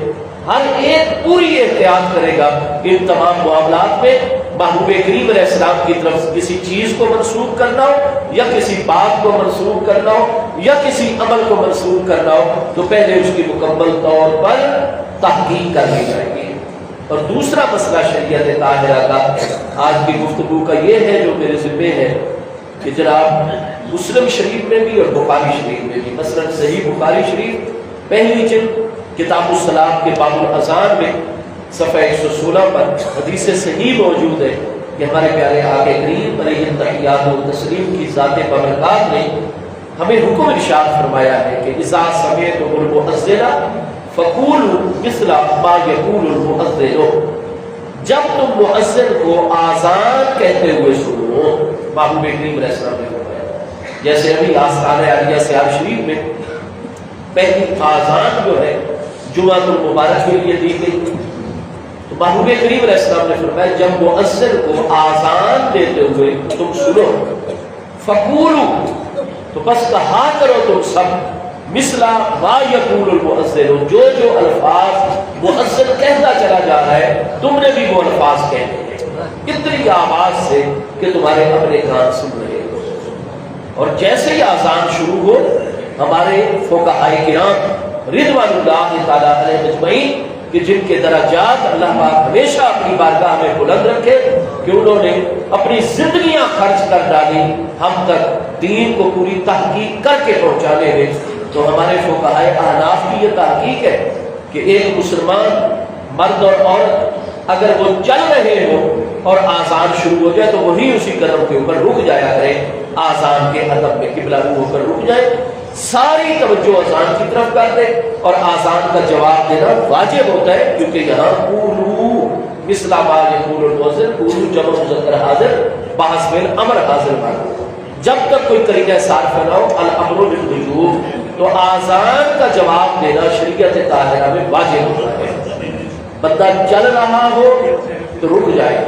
ہر ایک پوری احتیاط کرے گا ان تمام معاملات میں محبوب کریم علیہ السلام کی طرف کسی چیز کو منسوب کرنا ہو، یا کسی بات کو منسوب کرنا ہو، یا کسی عمل کو منسوب کرنا ہو، تو پہلے اس کی مکمل طور پر تحقیق کرنی چاہیے۔ اور دوسرا مسئلہ شریعت طاہرہ کا آج کی گفتگو کا یہ ہے جو میرے ذمہ ہے کہ جناب مسلم شریف میں بھی اور بخاری شریف میں بھی، مثلا صحیح بخاری شریف پہلی جلد کتاب الصلاۃ کے باب الاذان میں صفحہ 116 پر حدیث صحیح موجود ہے کہ ہمارے پیارے آقا کریم علیہ التحیات و تسلیم کی ذات بابرکات نے ہمیں حکم ارشاد فرمایا ہے کہ اذا سمعتم المؤذن فقولوا مثل ما يقول المؤذن، جب تم مؤذن کو آذان کہتے ہوئے سنو، محبوب کریم علیہ السلام نے فرمایا، جیسے ابھی آستانہ عالیہ سیال شریف میں پہلی آذان جو ہے جمعہ المبارک کے لیے دی گئی، تو محبوب کریم علیہ السلام نے فرمایا جب مؤذن کو آذان دیتے ہوئے تم سنو، فقولوا، تو بس کہا کرو تم سب مثلا ما یقول المؤذن، جو الفاظ مؤذن کہتا چلا جا رہا ہے تم نے بھی وہ الفاظ کہنے ہیں اتنی آواز سے کہ تمہارے اپنے کان سن رہے ہو۔ اور جیسے ہی اذان شروع ہو ہمارے فقہائے کرام رضوان اللہ تعالیٰ علیہ اجمعین کہ جن کے درجات اللہ پاک ہمیشہ اپنی بارگاہ میں بلند رکھے کہ انہوں نے اپنی زندگیاں خرچ کر ڈالی ہم تک دین کو پوری تحقیق کر کے پہنچانے میں، تو ہمارے فقہائے احناف کی یہ تحقیق ہے کہ ایک مسلمان مرد اور عورت اگر وہ چل رہے ہوں اور آزان شروع ہو جائے تو وہی اسی قدم کے اوپر رک جایا کرے، آزان کے ادب میں قبلہ رو ہو کر رک جائے، ساری توجہ آزان کی طرف کر دے، اور آزان کا جواب دینا واجب ہوتا ہے کیونکہ یہاں قولو مثل ما یقول المؤذن، قولو جمع مذکر حاضر بحث میں امر حاضر مانا، جب تک کوئی قرینہ صارفہ نہ ہو الامر بالوجوب، تو آزان کا جواب دینا شریعت طاہرہ میں واجب ہوتا ہے۔ بندہ چل رہا ہو تو رک جائے،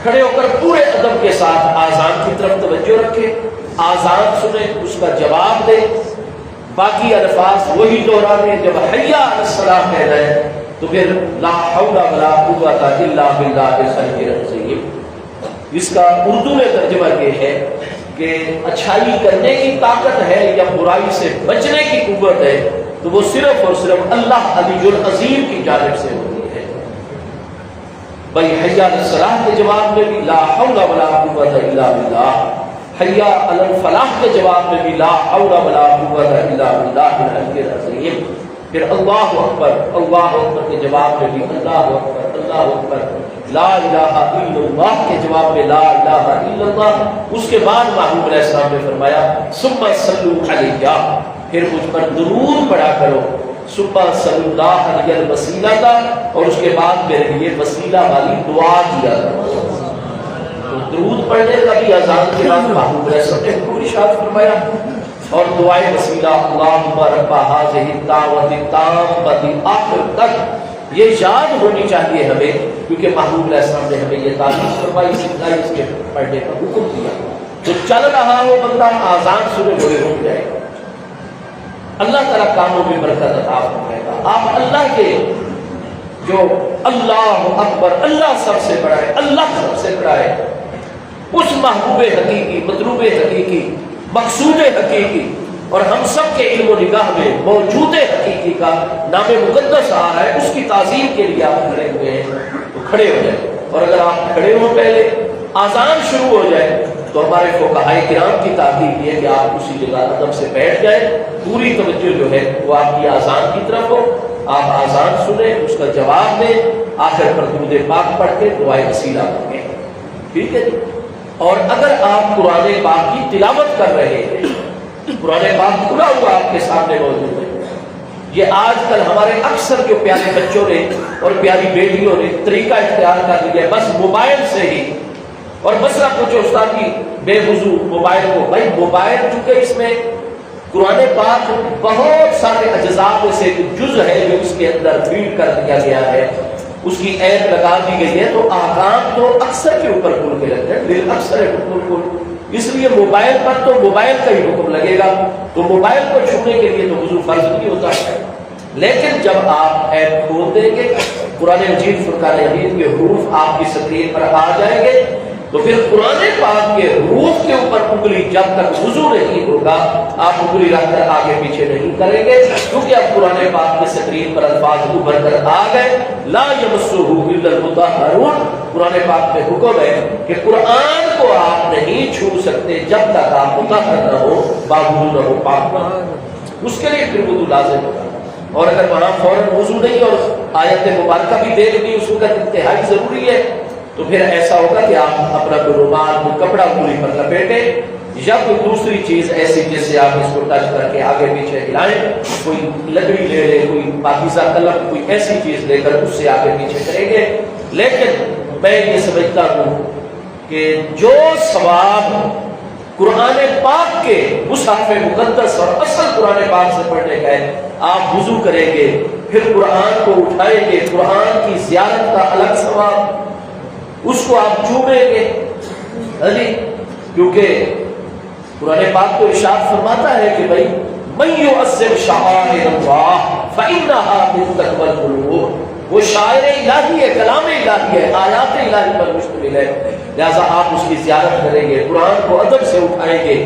کھڑے ہو کر پورے ادب کے ساتھ آزان کی طرف توجہ رکھے، آزان سنے اس کا جواب دے، باقی الفاظ وہی دہرانے، جب حی علی الصلاۃ کہہ رہے ہیں تو پھر لا حول ولا قوۃ الا باللہ العلی العظیم۔ اس کا اردو میں ترجمہ یہ ہے کہ اچھائی کرنے کی طاقت ہے یا برائی سے بچنے کی قوت ہے تو وہ صرف اور صرف اللہ علی العظیم کی جانب سے ہوتی ہے۔ بھائی حی علی الصلاۃ کے جواب میں بھی لا حول ولا قوۃ الا باللہ، حی علی الفلاح کے جواب میں بھی لا حول ولا قوۃ الا باللہ العلی العظیم۔ پھر اللہ اکبر کے جواب میں بھی اللہ اکبر، لا الہ الا اللہ کے جواب میں لا الہ الا اللہ۔ اس کے بعد محبوب علیہ السلام نے فرمایا ثم صلوا علیہ، پھر مجھ پر درود پڑھا کرو، ثم صلی اللہ علیہ الوسیلہ کا، اور اس کے بعد میرے لیے وسیلہ والی دعا کیا کرو۔ تو درود پڑھنے کا بھی اذان کے بعد محبوب علیہ السلام نے حکم ارشاد فرمایا، اور دعائے وسیلہ اللہم رب ھذہ الدعوۃ التامۃ آخر تک یہ یاد ہونی چاہیے ہمیں، کیونکہ محبوب علیہ السلام نے ہمیں یہ تعلیم فرمائی، اس کے پڑھنے کا حکم دیا۔ جو چل رہا ہو بندہ آزان سنے ہوئے رک جائے گا، اللہ تعالیٰ کاموں میں برکت عطا فرمائے گا۔ آپ اللہ کے جو اللہ اکبر، اللہ سب سے بڑا ہے، اللہ سب سے بڑا ہے، اس محبوب حقیقی، مطلوب حقیقی، مقصود حقیقی اور ہم سب کے علم و نگاہ میں موجود حقیقی کا نام مقدس آ رہا ہے، اس کی تعظیم کے لیے آپ کھڑے ہوئے ہیں تو کھڑے ہو جائیں، اور اگر آپ کھڑے ہو پہلے آزان شروع ہو جائے تو ہمارے فقہائے کرام کی تاکید یہ ہے کہ آپ اسی جگہ ادب سے بیٹھ جائیں، پوری توجہ جو ہے وہ آپ کی آزان کی طرف ہو، آپ آزان سنیں، اس کا جواب دیں، آخر پر درود پاک پڑھ کے دعائے وسیلہ کریں، ٹھیک ہے جی۔ اور اگر آپ قرآن پاک کی تلاوت کر رہے ہیں، قرآن پاک کھلا ہوا آپ کے سامنے موجود ہے، یہ آج کل ہمارے اکثر جو پیارے بچوں نے اور پیاری بیٹیوں نے طریقہ اختیار کر لیا ہے، بس موبائل سے ہی، اور مسئلہ پوچھو استاد کی بے وضو موبائل کو، بھائی موبائل چونکہ اس میں قرآن پاک بہت سارے اجزاء میں سے جز ہے جو اس کے اندر فیڈ کر دیا گیا ہے، اس کی ایپ لگا دی گئی ہے، تو احکام تو اکثر کے اوپر کھل کے لگتے ہیں، بالکثر بالکل، اس لیے موبائل پر تو موبائل کا ہی حکم لگے گا، تو موبائل کو چھونے کے لیے تو وضو فرض نہیں ہوتا ہے، لیکن جب آپ ایپ کھول دیں گے قرآن مجید فرقان حمید کے حروف آپ کی سکرین پر آ جائیں گے، تو پھر قرآن پاک کے حروف کے اوپر انگلی جب تک وضو نہیں ہوگا آپ انگلی رکھ کر آگے پیچھے نہیں کریں گے، کیونکہ اب قرآن پاک کی سکرین پر الفاظ ابھر کر آ گئے، لا یمسہ الا المطہرون، قرآن پاک میں حکم ہے کہ قرآن کو آپ نہیں چھو سکتے جب تک آپ مطہر نہ ہو، باوضو نہ ہو، پاک نہ ہو، اس کے لیے پھر وضو لازم ہوگا۔ اور اگر وہاں فوراً وضو نہیں اور آیت مبارکہ بھی دیکھنی اس وقت انتہائی ضروری ہے، تو پھر ایسا ہوگا کہ آپ اپنا کوئی رومال کوئی کپڑا پوری پر لپیٹیں، یا کوئی دوسری چیز ایسی جس سے آپ اس کو ٹچ کر کے آگے پیچھے ہلائیں، کوئی لکڑی لے لیں، کوئی پاکیزہ قلم، کوئی ایسی چیز لے کر اس سے آگے پیچھے کریں گے۔ لیکن میں یہ سمجھتا ہوں کہ جو ثواب قرآن پاک کے مصحف مقدس اور اصل قرآن پاک سے پڑھنے کا ہے، آپ وضو کریں گے، پھر قرآن کو اٹھائیں گے، قرآن کی زیارت کا الگ ثواب، اس کو آپ چومیں گے، کیونکہ قرآن پاک تو ارشاد فرماتا ہے کہ بھائی من یعظم شعائر اللہ فإنها من تقوی القلوب، وہ شاعر الہی ہے، کلام الہی ہے، آیات الہی پر مشتمل ہے، لہذا آپ اس کی زیارت کریں گے، قرآن کو ادب سے اٹھائیں گے،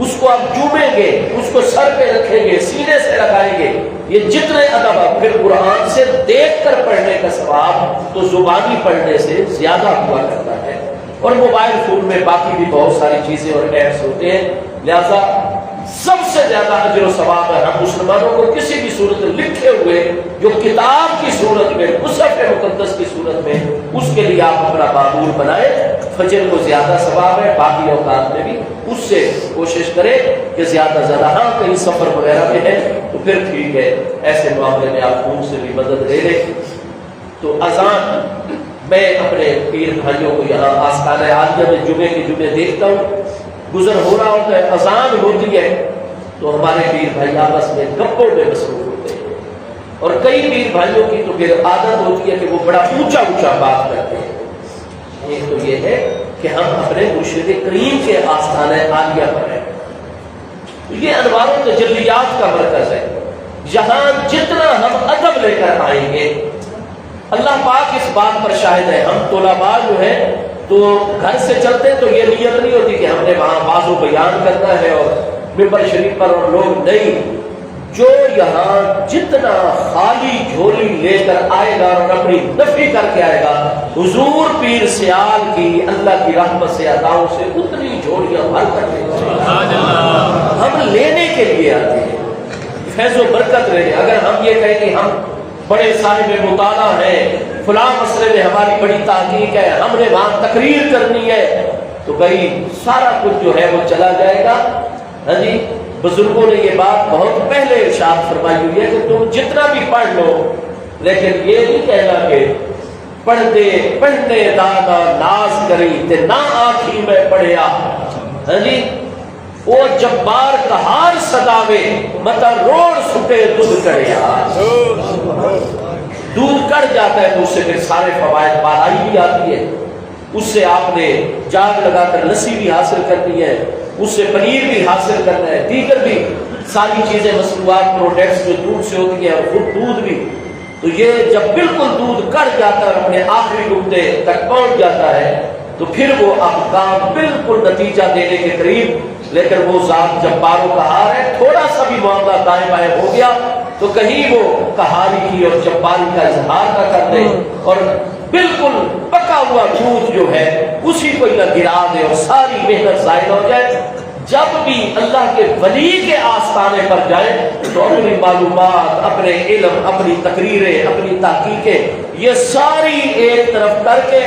اس کو آپ چومیں گے، اس کو سر پہ رکھیں گے، سینے سے لگائیں گے، یہ جتنے ادب آپ پھر قرآن سے دیکھ کر پڑھنے کا ثواب تو زبانی پڑھنے سے زیادہ ہوا کرتا ہے۔ اور موبائل فون میں باقی بھی بہت ساری چیزیں اور ایپس ہوتے ہیں، لہذا سب سے زیادہ اجر و ثواب ہے ہم مسلمانوں کو کسی بھی صورت لکھے ہوئے جو کتاب کی صورت میں، مصحف مقدس کی صورت میں، اس کے لیے آپ اپنا معمول بنائیں، فجر کو زیادہ ثواب ہے، باقی اوقات میں بھی اس سے کوشش کریں کہ زیادہ زیادہ، ہاں کہیں سفر وغیرہ میں ہے تو پھر ٹھیک ہے، ایسے معاملے میں آپ فون سے بھی مدد لے لیں۔ تو اذان میں اپنے پیر بھائیوں کو یہاں آستانہ عالیہ میں جمعے کے جمعے دیکھتا ہوں، گزر ہو رہا ہوتا ہے، اذان ہوتی ہے تو ہمارے پیر بھائی آپس میں گپوں میں مصروف ہوتے ہیں، اور کئی پیر بھائیوں کی تو پھر عادت ہوتی ہے کہ وہ بڑا اونچا اونچا بات کرتے ہیں۔ ایک تو یہ ہے کہ ہم اپنے مرشد کریم کے آستانہ عالیہ پر ہیں، یہ انوار و تجلیات کا مرکز ہے، یہاں جتنا ہم ادب لے کر آئیں گے، اللہ پاک اس بات پر شاہد ہے، ہم طلباء جو ہیں تو گھر سے چلتے تو یہ نیت نہیں ہوتی کہ ہم نے وہاں واعظ و بیان کرنا ہے اور ممبر شریف پر، اور لوگ نہیں، جو یہاں جتنا خالی جھولی لے کر آئے گا اور اپنی نفی کر کے آئے گا، حضور پیر سیال کی اللہ کی رحمت سے عطاؤں سے اتنی جھولیاں بھر کر دیں گے۔ ہم لینے کے لیے آتے ہیں، فیض و برکت رہے۔ اگر ہم یہ کہیں کہ ہم بڑے صاحب مطالعہ ہیں، فلاں مسئلے میں ہماری بڑی تحقیق ہے، ہم نے وہاں تقریر کرنی ہے، تو بھائی سارا کچھ جو ہے وہ چلا جائے گا۔ ہاں جی، بزرگوں نے یہ بات بہت پہلے ارشاد فرمائی ہوئی ہے کہ تم جتنا بھی پڑھ لو، لیکن یہ نہیں کہنا کہ پڑھنے دادا ناز کری تے نہ آنکھی میں پڑھیا۔ ہاں جی، وہ جبار کہار سداوے متا روڑ سٹے دودھ کڑیا، دودھ کڑ جاتا ہے تو اس سے پھر سارے فوائد بالائی بھی آتی ہے، اس سے آپ نے جاگ لگا کر لسی بھی حاصل کرنی ہے، اس سے پنیر بھی حاصل کرنا ہے، دیگر بھی ساری چیزیں مصنوعات پروڈکٹس جو دودھ سے ہوتی ہیں، اور خود دودھ بھی، تو یہ جب بالکل دودھ کڑ جاتا ہے اور اپنے آخری نقطے تک پہنچ جاتا ہے تو پھر وہ احکام بالکل نتیجہ دینے کے قریب، لیکن وہ ذات جباروں کا ہار ہے، تھوڑا سا بھی معاملہ دائیں بائیں ہو گیا تو کہیں وہ کہاری کی اور جباری کا اظہار نہ کر دے اور بالکل پکا ہوا دودھ جو ہے اسی کو نہ گرا دے اور ساری محنت ضائع ہو جائے۔ جب بھی اللہ کے ولی کے آستانے پر جائیں تو اپنی معلومات، اپنے علم، اپنی تقریریں، اپنی تحقیقیں یہ ساری ایک طرف کر کے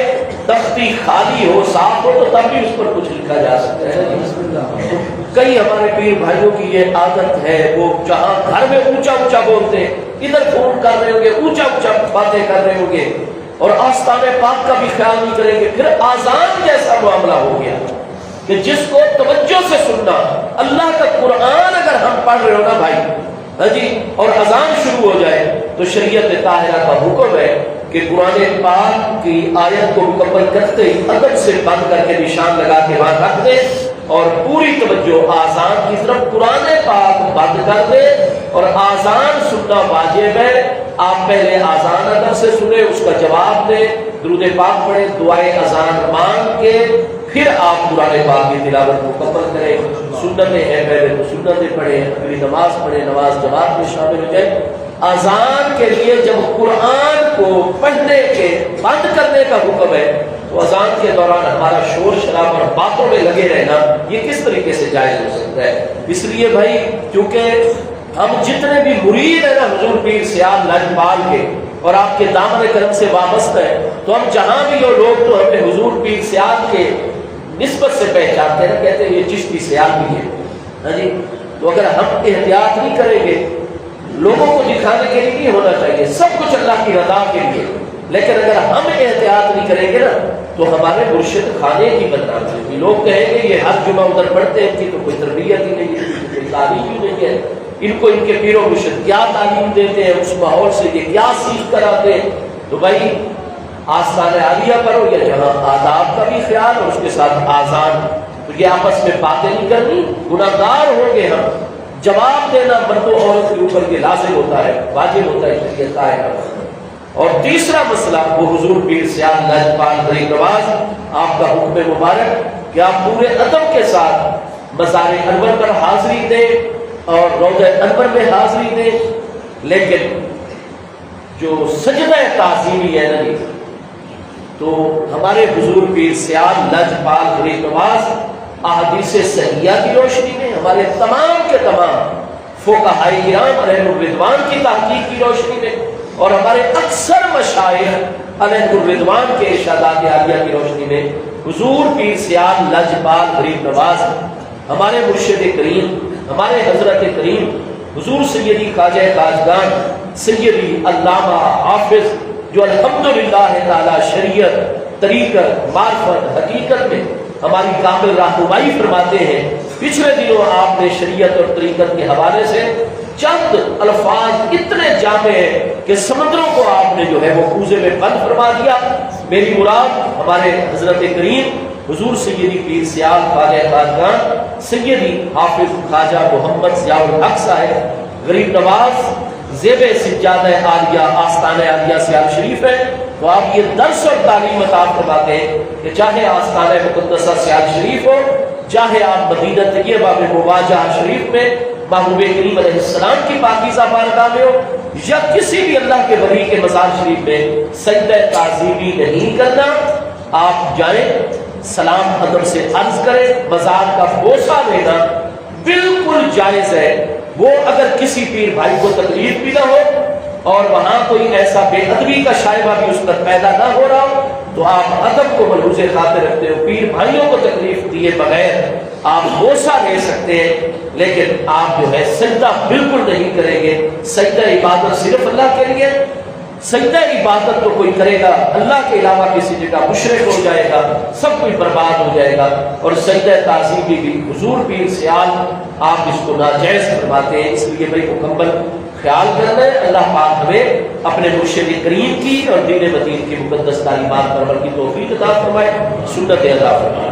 تختی خالی ہو، صاف ہو، تو تب بھی اس پر کچھ لکھا جا سکتا ہے۔ کئی ہمارے پیر بھائیوں کی یہ عادت ہے، وہ جہاں گھر میں اونچا اونچا بولتے ہیں، ادھر فون کر رہے ہوں گے، اونچا اونچا باتیں کر رہے ہوں گے اور آستانے پاک کا بھی خیال نہیں کریں گے، پھر آزان جیسا معاملہ ہو گیا کہ جس کو توجہ سے سننا، اللہ کا قرآن اگر ہم پڑھ رہے ہو نا بھائی، ہاں جی، اور اذان شروع ہو جائے تو شریعت طاہرہ کا حکم ہے کہ قرآن پاک کی آیت کو مکمل کرتے ہی ادب سے بند کر کے نشان لگا کے وہاں رکھ دے اور پوری توجہ آذان کی طرف قرآن پاک بند کر دے، اور آذان سننا واجب ہے۔ آپ پہلے آذان ادب سے سنیں، اس کا جواب دیں، درود پاک پڑھیں، دعائے اذان مانگ کے پھر آپ قرآن پاک کی تلاوت مکمل کریں۔ سنتیں ہیں، پہلے تو سنتیں پڑھیں، اگلی نماز پڑھیں، نماز جماعت میں شامل ہو جائے۔ اذان کے لیے جب قرآن کو پڑھنے کے بند کرنے کا حکم ہے تو اذان کے دوران ہمارا شور شراب اور باتوں میں لگے رہنا یہ کس طریقے سے جائز ہو سکتا ہے؟ اس لیے بھائی کیونکہ ہم جتنے بھی مرید ہیں نا حضور پیر سیال لاجپال کے اور آپ کے دامن کرم سے وابستہ ہیں، تو ہم جہاں بھی ہو لوگ تو ہمیں حضور پیر سیال کے نسبت سے پہچانتے ہیں، کہتے ہیں یہ چشتی سیال بھی ہے۔ ہاں جی، تو اگر ہم احتیاط نہیں کریں گے، لوگوں کو دکھانے کے لیے نہیں ہونا چاہیے، سب کچھ اللہ کی رضا کے لیے، لیکن اگر ہم احتیاط نہیں کریں گے نا تو ہمارے مرشد خانے کی بدنامی ہوگی۔ لوگ کہیں گے یہ ہر جمعہ ادھر پڑھتے ہیں، ان کی تو کوئی تربیت ہی نہیں ہے، کوئی تعلیم ہی نہیں ہے، ان کو ان کے پیر و مرشد کیا تعلیم دیتے ہیں، اس ماحول سے یہ کیا سیکھ کر آتے ہیں۔ تو بھائی آستانہ عالیہ کرو یا جہاں آداب کا بھی خیال اور اس کے ساتھ آزان، تو یہ آپس میں باتیں نہیں کرنی، گناہگار ہوں گے ہم، جواب دینا مرد و عورت کے اوپر یہ لازم ہوتا ہے، واجب ہوتا ہے، شریعت قائم ہے۔ اور تیسرا مسئلہ وہ حضور پیر سیال لجپال غریب نواز آپ کا حکم مبارک کہ آپ پورے ادب کے ساتھ مزار انور پر حاضری دیں اور روضہ انور میں حاضری دیں، لیکن جو سجدہ تعظیمی ہے نا تو ہمارے حضور پیر سیال لجپال غریب نواز احادیث صحیحہ کی روشنی میں، ہمارے تمام کے تمام فقہاء کرام علیہ الرضوان کی تحقیق کی روشنی میں، اور ہمارے اکثر مشائخ علیہ الرضوان کے ارشادات عالیہ کی روشنی میں حضور پیر سیال لجپال غریب نواز ہمارے مرشد کریم، ہمارے حضرت کریم حضور سیدی خواجہ خواجگان سیدی علامہ حافظ جو الحمدللہ تعالی شریعت طریقت معرفت حقیقت میں ہماری کامل رہنمائی فرماتے ہیں، پچھلے دنوں آپ نے شریعت اور طریقت کے حوالے سے چند الفاظ اتنے جامع ہیں کہ سمندروں کو آپ نے جو ہے وہ کوزے میں بند فرما دیا۔ میری مراد ہمارے حضرت کریم حضور سیدی پیر سیال خواجہ خواجگان سیدی حافظ خواجہ محمد ضیاء الحق صاحب غریب نواز زیب سجادہ عالیہ آستانہ عالیہ سیال شریف ہے، تو آپ یہ درس اور تعلیم عطا فرماتے ہیں کہ چاہے آستانہ مقدسہ سیال شریف ہو، چاہے آپ مدینہ طیبہ میں مواجہ شریف میں محبوب کریم علیہ السلام کی پاکیزہ بارگاہ میں ہو، یا کسی بھی اللہ کے ولی کے مزار شریف میں سجدہ تعظیمی نہیں کرنا، آپ جائیں سلام ادب سے عرض کریں، مزار کا بوسہ لینا بالکل جائز ہے۔ وہ اگر کسی پیر بھائی کو تکلیف بھی نہ ہو اور وہاں کوئی ایسا بے ادبی کا شائبہ بھی اس پر پیدا نہ ہو رہا ہو تو آپ ادب کو ملحوظ خاطر رکھتے ہو، پیر بھائیوں کو تکلیف دیے بغیر آپ بوسہ لے سکتے ہیں، لیکن آپ جو ہے سجدہ بالکل نہیں کریں گے۔ سجدہ عبادت صرف اللہ کے لیے، سجدہ عبادت تو کوئی کرے گا اللہ کے علاوہ کسی جگہ مشرک ہو جائے گا، سب کچھ برباد ہو جائے گا۔ اور سجدہ تعظیمی بھی حضور پیر سیال آپ اس کو ناجائز فرماتے ہیں، اس لیے بھائی مکمل خیال کرنا ہے۔ اللہ پاک ہمیں اپنے مرشد کریم کی اور دین مدین کی مقدس تعلیمات پر عمل کی توفیق عطا فرمائے، سنت عطا فرمائے۔